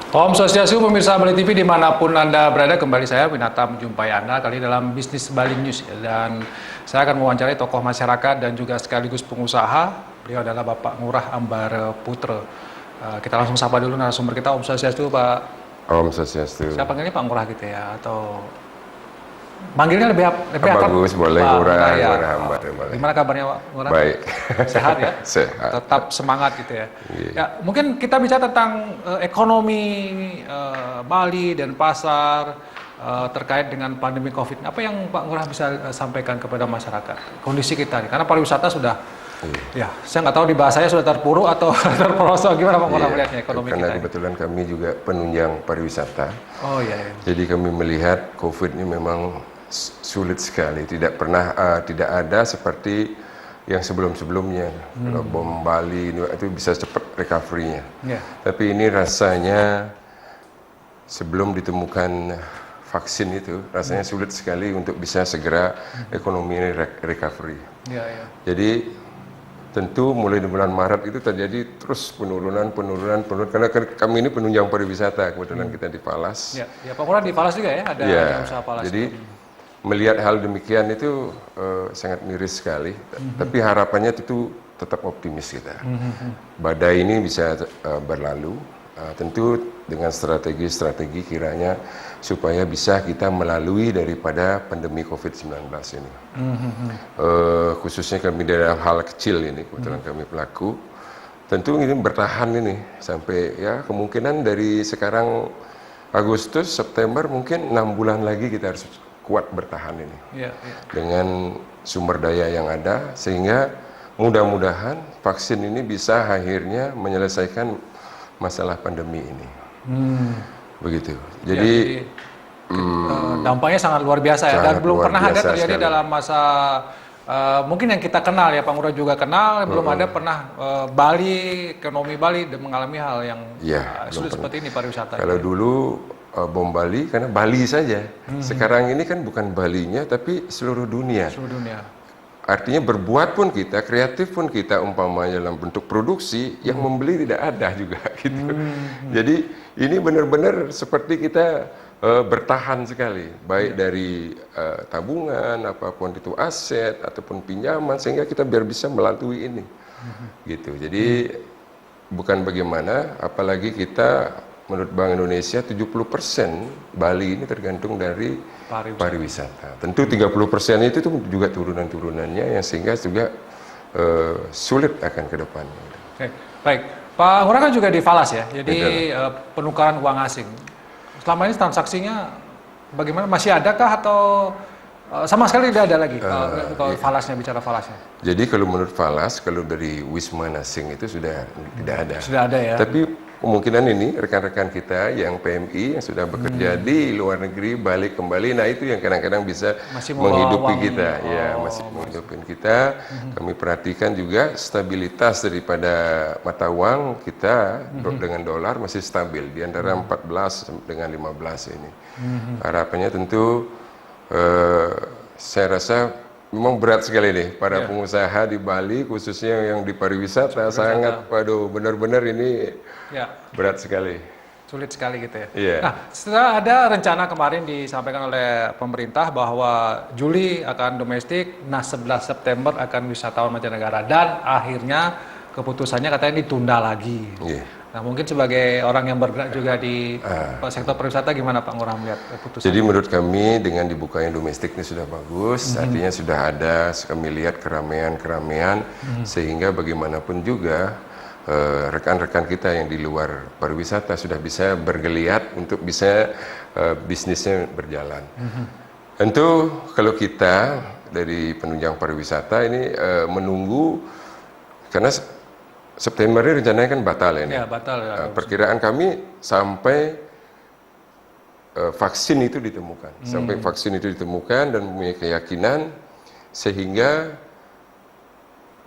Om Swastiastu, pemirsa Bali TV dimanapun Anda berada, kembali saya Winata menjumpai Anda kali dalam Bisnis Bali News. Dan saya akan mewawancarai tokoh masyarakat dan juga sekaligus pengusaha. Beliau adalah Bapak Ngurah Ambar Putra. Kita langsung sapa dulu narasumber kita. Om Swastiastu, Pak. Om Swastiastu. Saya panggilnya Pak Ngurah gitu ya, atau manggilnya lebih apa? Bagus, boleh Ngurah ya. Ambar. Gimana kabarnya Pak Ngurah? Baik. Sehat ya? Sehat. Tetap semangat gitu ya. Yeah. Ya, mungkin kita bicara tentang ekonomi Bali dan pasar terkait dengan pandemi COVID. Apa yang Pak Ngurah bisa sampaikan kepada masyarakat? Kondisi kita nih, karena pariwisata sudah, ya, saya nggak tahu di bahasanya sudah terpuruk atau terperosok. Gimana Pak Ngurah melihatnya ekonomi Karena kita? kebetulan kami juga penunjang pariwisata. Oh iya. Jadi kami melihat COVID ini memang sulit sekali. Tidak pernah tidak ada seperti yang sebelum-sebelumnya. Kalau bom Bali itu bisa cepat recovery-nya. Yeah. Tapi ini rasanya sebelum ditemukan vaksin itu rasanya sulit sekali untuk bisa segera ekonomi ini recovery. Yeah. Jadi tentu mulai di bulan Maret itu terjadi terus penurunan karena kami ini penunjang pariwisata, kebetulan kita di Falas. Ya, Pak Ngurah di Falas juga ya, ada usaha Falas. Jadi melihat hal demikian itu sangat miris sekali. Tapi harapannya itu tetap optimis kita. Badai ini bisa berlalu. Tentu dengan strategi kiranya supaya bisa kita melalui daripada pandemi COVID-19 ini. Khususnya kami dalam hal kecil ini, kebetulan kami pelaku, tentu ini bertahan ini sampai ya kemungkinan dari sekarang Agustus, September mungkin 6 bulan lagi kita harus kuat bertahan ini. Dengan sumber daya yang ada, sehingga mudah-mudahan vaksin ini bisa akhirnya menyelesaikan masalah pandemi ini. Begitu. Jadi dampaknya sangat luar biasa ya, dan belum pernah ada terjadi sekali dalam masa mungkin yang kita kenal ya, Pak Ngurah juga kenal, belum ada pernah Bali, ekonomi Bali mengalami hal yang sulit seperti ini pariwisata. Kalau dulu bom Bali karena Bali saja. Sekarang ini kan bukan Balinya tapi seluruh dunia. Seluruh dunia. Artinya berbuat pun kita, kreatif pun kita, umpamanya dalam bentuk produksi, yang membeli tidak ada juga gitu. Jadi ini benar-benar seperti kita bertahan sekali, baik dari tabungan, apapun itu aset ataupun pinjaman, sehingga kita biar bisa melalui ini. Gitu. Jadi bukan bagaimana, apalagi kita menurut Bank Indonesia 70% Bali ini tergantung dari pariwisata. Tentu 30% itu tuh juga turunan-turunannya yang sehingga juga sulit akan ke depannya. Oke, baik. Pak Ngurah kan juga di Falas ya, jadi penukaran uang asing. Selama ini transaksinya bagaimana? Masih adakah atau sama sekali tidak ada lagi kalau Falasnya, bicara Falasnya? Jadi kalau menurut Falas, kalau dari Wisma Nasing itu sudah tidak ada. Sudah ada ya. Tapi kemungkinan ini rekan-rekan kita yang PMI yang sudah bekerja di luar negeri balik kembali, nah itu yang kadang-kadang bisa menghidupi kita, masih menghidupi kita. Kami perhatikan juga stabilitas daripada mata uang kita dengan dolar masih stabil di antara 14 dengan 15 ini. Harapannya tentu saya rasa memang berat sekali nih para pengusaha di Bali, khususnya yang di pariwisata, sangat, waduh, benar-benar ini berat sekali. Sulit sekali gitu ya. Nah, setelah ada rencana kemarin disampaikan oleh pemerintah bahwa Juli akan domestik, nah 11 September akan wisatawan mancanegara, dan akhirnya keputusannya katanya ditunda lagi. Nah, mungkin sebagai orang yang bergerak juga di sektor pariwisata, gimana Pak Ngurah melihat keputusan? Jadi menurut kami dengan dibukanya domestik ini sudah bagus, artinya sudah ada, kami lihat keramaian, sehingga bagaimanapun juga rekan-rekan kita yang di luar pariwisata sudah bisa bergeliat untuk bisa bisnisnya berjalan. Tentu kalau kita dari penunjang pariwisata ini menunggu, karena September ini rencananya kan batal ini. Batal ya. Perkiraan kami sampai vaksin itu ditemukan, sampai vaksin itu ditemukan dan mempunyai keyakinan, sehingga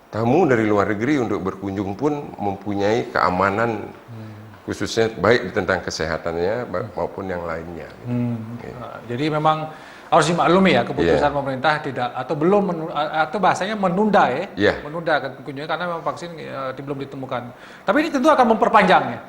tamu dari luar negeri untuk berkunjung pun mempunyai keamanan, khususnya baik tentang kesehatannya maupun yang lainnya. Jadi memang harus dimaklumi ya keputusan pemerintah tidak atau belum atau bahasanya menunda menunda kunjungan karena memang vaksin belum ditemukan. Tapi ini tentu akan memperpanjangnya.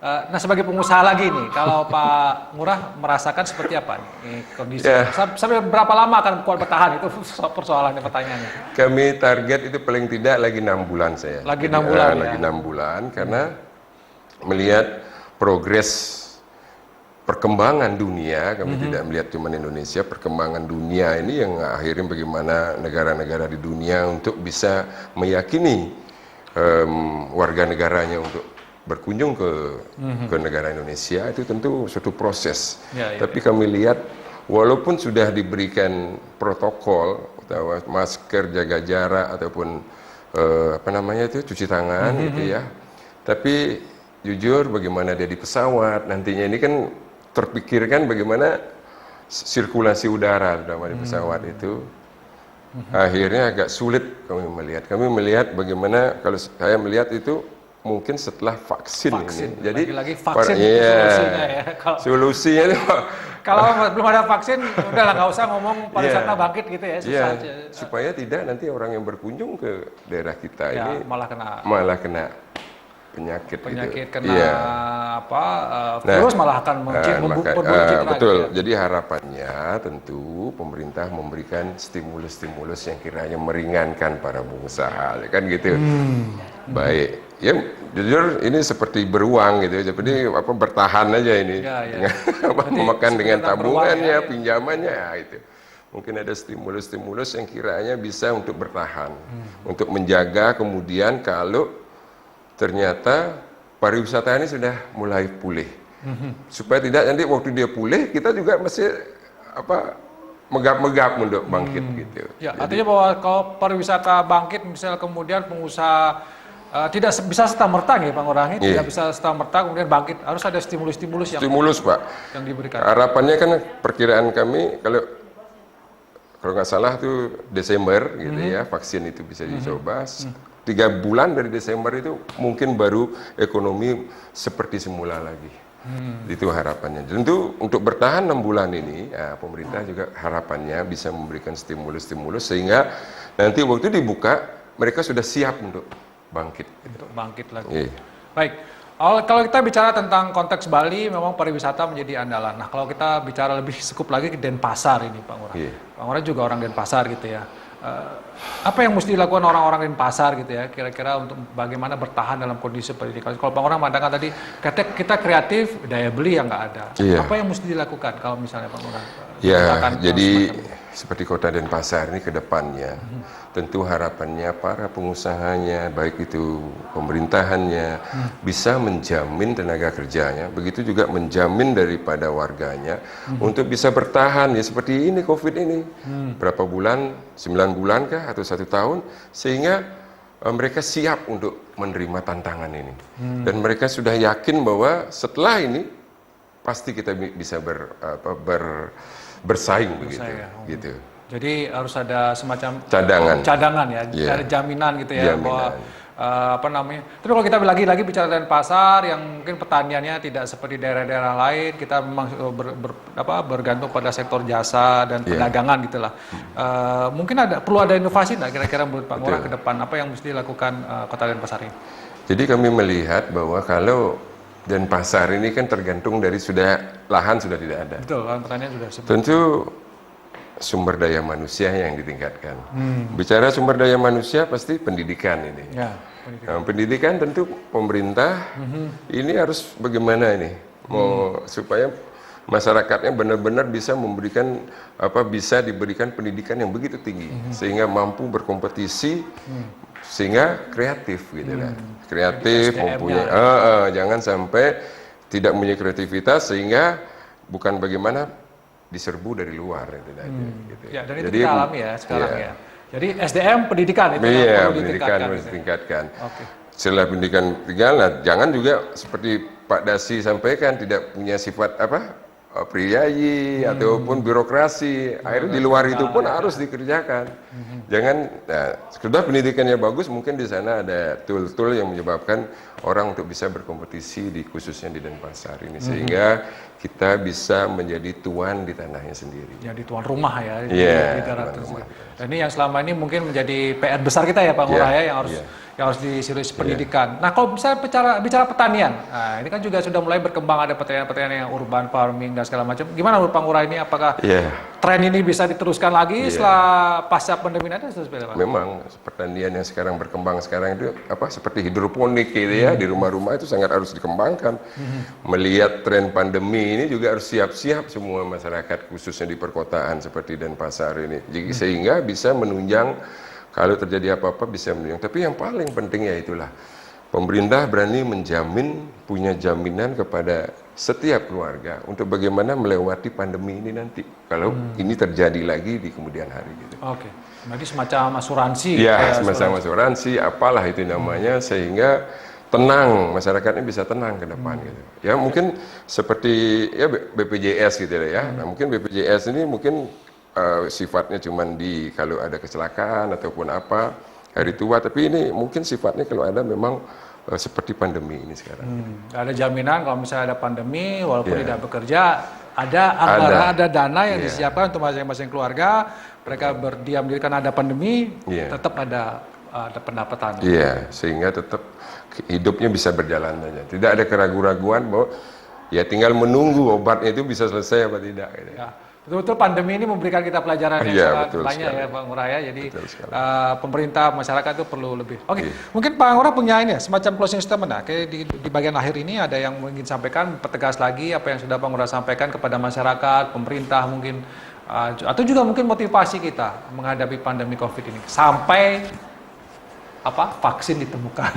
Nah, sebagai pengusaha lagi nih, kalau Pak Ngurah merasakan seperti apa nih kondisi? Sampai berapa lama akan kuat bertahan, itu persoalannya, pertanyaannya. Kami target itu paling tidak lagi 6 bulan saya. Lagi 6 bulan ya? Lagi 6 bulan, karena melihat progres perkembangan dunia, kami tidak melihat cuma Indonesia, perkembangan dunia ini yang akhirnya bagaimana negara-negara di dunia untuk bisa meyakini warga negaranya untuk berkunjung ke negara Indonesia, itu tentu suatu proses. Tapi kami lihat walaupun sudah diberikan protokol, masker, jaga jarak ataupun cuci tangan gitu ya. Tapi jujur bagaimana dia di pesawat nantinya ini kan terpikirkan bagaimana sirkulasi udara dalam di pesawat itu. Akhirnya agak sulit kami melihat. Kami melihat bagaimana, kalau saya melihat itu mungkin setelah vaksin ini. Jadi lagi vaksin solusinya ya. Solusinya itu kalau belum ada vaksin, udahlah nggak usah ngomong pariwisata bangkit gitu ya. Susah aja. Supaya tidak nanti orang yang berkunjung ke daerah kita ini malah kena penyakit gitu. Kena virus malah akan betul. Jadi harapannya tentu pemerintah memberikan stimulus-stimulus yang kiranya meringankan para pengusaha, kan gitu. Baik, ya jujur ini seperti beruang gitu, seperti bertahan aja ini, memakan dengan tabungannya, pinjamannya, itu. Mungkin ada stimulus-stimulus yang kiranya bisa untuk bertahan, untuk menjaga kemudian kalau ternyata pariwisata ini sudah mulai pulih, supaya tidak nanti waktu dia pulih kita juga masih megap-megap untuk bangkit gitu. Ya, artinya bahwa kalau pariwisata bangkit, misal kemudian pengusaha tidak bisa serta-merta ya Pak Ngurah, tidak bisa serta-merta kemudian bangkit, harus ada stimulus-stimulus Pak yang diberikan. Harapannya kan perkiraan kami kalau nggak salah tuh Desember gitu ya, vaksin itu bisa dicoba. 3 bulan dari Desember itu mungkin baru ekonomi seperti semula lagi. Itu harapannya. Tentu untuk bertahan 6 bulan ini, pemerintah juga harapannya bisa memberikan stimulus-stimulus sehingga nanti waktu dibuka mereka sudah siap untuk bangkit. Untuk bangkit lagi. Baik. Kalau kita bicara tentang konteks Bali, memang pariwisata menjadi andalan. Nah, kalau kita bicara lebih sekup lagi ke Denpasar ini, Pak Ngurah. Pak Ngurah juga orang Denpasar gitu ya. Apa yang mesti dilakukan orang-orang Denpasar gitu ya, kira-kira untuk bagaimana bertahan dalam kondisi pendidikan? Kalau Pak Ngurah mengatakan tadi, kita kreatif, daya beli yang nggak ada. Apa yang mesti dilakukan kalau misalnya Pak Ngurah? Jadi seperti kota Denpasar ini ke depannya, tentu harapannya para pengusahanya, baik itu pemerintahannya, bisa menjamin tenaga kerjanya, begitu juga menjamin daripada warganya untuk bisa bertahan ya seperti ini COVID ini. Berapa bulan, 9 bulan kah atau 1 tahun, sehingga mereka siap untuk menerima tantangan ini. Dan mereka sudah yakin bahwa setelah ini pasti kita bisa bersaing begitu. Gitu. Jadi harus ada semacam cadangan ya, ada jaminan gitu ya, bahwa Tapi kalau kita lagi-lagi bicara Denpasar yang mungkin pertaniannya tidak seperti daerah-daerah lain, kita memang bergantung pada sektor jasa dan perdagangan gitulah. Mungkin perlu ada inovasi nggak kira-kira menurut Pak Ngurah ke depan, apa yang mesti dilakukan Kota Denpasar ini? Jadi kami melihat bahwa kalau Denpasar ini kan tergantung dari lahan sudah tidak ada. Betul, lahan pertanian sudah. Tentu sumber daya manusia yang ditingkatkan. Bicara sumber daya manusia pasti pendidikan ini. Pendidikan tentu pemerintah ini harus bagaimana ini supaya masyarakatnya benar-benar bisa bisa diberikan pendidikan yang begitu tinggi sehingga mampu berkompetisi, sehingga kreatif gitu lah. Kreatif mempunyai jangan sampai tidak punya kreativitas sehingga bukan bagaimana diserbu dari luar itu tadi. Gitu. Ya, dan itu kita alami ya sekarang ya. Jadi SDM pendidikan itu pendidikan harus ditingkatkan. Setelah pendidikan tinggal, jangan juga seperti Pak Dasi sampaikan tidak punya sifat priayi ataupun birokrasi. Akhirnya di luar itu pun harus dikerjakan. Jangan sudah pendidikannya bagus, mungkin di sana ada tool-tool yang menyebabkan orang untuk bisa berkompetisi khususnya di Denpasar ini sehingga kita bisa menjadi tuan di tanahnya sendiri. Jadi tuan rumah ya. Di daerah tersebut. Dan ini yang selama ini mungkin menjadi PR besar kita ya Pak Ngurah ya, yang harus yang harus diserius pendidikan. Nah, kalau misalnya bicara pertanian, nah ini kan juga sudah mulai berkembang, ada pertanian yang urban farming dan segala macam. Gimana menurut Pak Ngurah ini? Apakah tren ini bisa diteruskan lagi setelah pasca pandemi ada seperti apa? Memang pertanian yang sekarang berkembang sekarang itu seperti hidroponik gitu ya, di rumah-rumah itu sangat harus dikembangkan. Melihat tren pandemi ini juga harus siap-siap semua masyarakat, khususnya di perkotaan seperti Denpasar ini. Jadi sehingga bisa menunjang, kalau terjadi apa-apa bisa menunjang. Tapi yang paling pentingnya itulah pemerintah berani menjamin, punya jaminan kepada setiap keluarga untuk bagaimana melewati pandemi ini nanti. Kalau ini terjadi lagi di kemudian hari gitu. Oke. Berarti semacam asuransi. Ya, semacam asuransi, apalah itu namanya, sehingga tenang, masyarakatnya bisa tenang ke depan gitu. Ya mungkin seperti ya BPJS gitu ya. Nah, mungkin BPJS ini mungkin sifatnya cuman kalau ada kecelakaan ataupun apa, hari tua, tapi ini mungkin sifatnya kalau ada memang seperti pandemi ini sekarang. Ada jaminan kalau misalnya ada pandemi, walaupun tidak bekerja, ada anggaran, ada dana yang disiapkan untuk masing-masing keluarga. Mereka berdiam diri karena ada pandemi, tetap ada pendapatan. Iya, sehingga tetap hidupnya bisa berjalan saja. Tidak ada keraguan-raguan bahwa ya tinggal menunggu obatnya itu bisa selesai apa tidak. Gitu. Ya. Betul-betul pandemi ini memberikan kita pelajaran yang sangat banyak sekali. ya Pak Ngurah ya. Jadi pemerintah, masyarakat itu perlu lebih. Oke, mungkin Pak Ngurah punya ini ya, semacam closing statement ya. Kayak di bagian akhir ini ada yang ingin sampaikan, pertegas lagi apa yang sudah Pak Ngurah sampaikan kepada masyarakat, pemerintah mungkin, atau juga mungkin motivasi kita menghadapi pandemi COVID ini sampai vaksin ditemukan.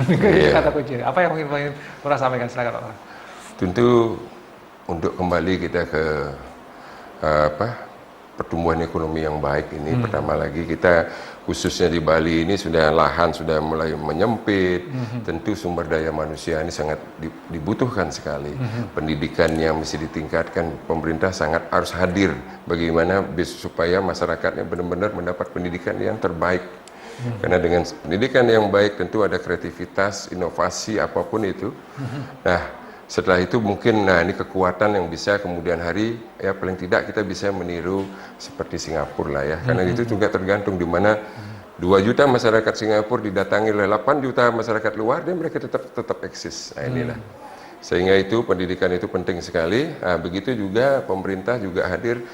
Kata kunci. Apa yang mungkin Pak Ngurah sampaikan, silakan Pak Ngurah. Tentu untuk kembali kita ke pertumbuhan ekonomi yang baik ini, pertama lagi kita khususnya di Bali ini lahan sudah mulai menyempit, tentu sumber daya manusia ini sangat dibutuhkan sekali. Pendidikannya mesti ditingkatkan, pemerintah sangat harus hadir bagaimana supaya masyarakatnya benar-benar mendapat pendidikan yang terbaik. Karena dengan pendidikan yang baik tentu ada kreativitas, inovasi apapun itu. Nah, setelah itu mungkin ini kekuatan yang bisa kemudian hari ya paling tidak kita bisa meniru seperti Singapura lah ya. Karena itu juga tergantung di mana 2 juta masyarakat Singapura didatangi oleh 8 juta masyarakat luar, dan mereka tetap eksis. Nah, inilah. Sehingga itu pendidikan itu penting sekali. Nah, begitu juga pemerintah juga hadir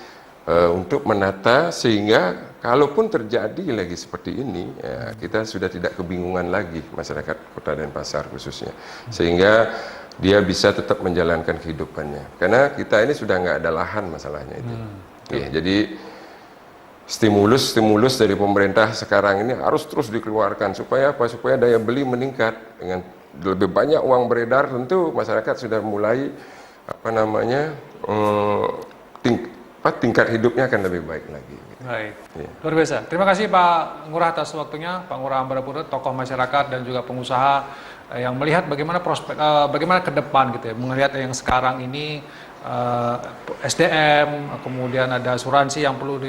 untuk menata sehingga kalaupun terjadi lagi seperti ini, ya, kita sudah tidak kebingungan lagi masyarakat Kota Denpasar khususnya. Sehingga dia bisa tetap menjalankan kehidupannya. Karena kita ini sudah nggak ada lahan masalahnya itu. Ya, jadi stimulus dari pemerintah sekarang ini harus terus dikeluarkan supaya apa? Supaya daya beli meningkat. Dengan lebih banyak uang beredar, tentu masyarakat sudah mulai tingkat hidupnya akan lebih baik lagi. Baik, luar biasa. Terima kasih Pak Ngurah atas waktunya, Pak Ngurah Ambarapura, tokoh masyarakat dan juga pengusaha yang melihat bagaimana prospek, bagaimana ke depan gitu ya, melihat yang sekarang ini SDM, kemudian ada asuransi yang perlu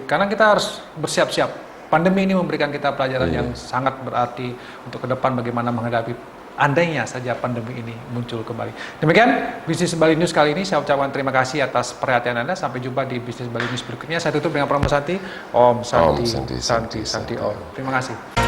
karena kita harus bersiap-siap. Pandemi ini memberikan kita pelajaran yang sangat berarti untuk ke depan bagaimana menghadapi andainya saja pandemi ini muncul kembali. Demikian Bisnis Bali News kali ini. Saya ucapkan terima kasih atas perhatian Anda. Sampai jumpa di Bisnis Bali News berikutnya. Saya tutup dengan Promo Santi. Om Santi, Santi Om. Terima kasih.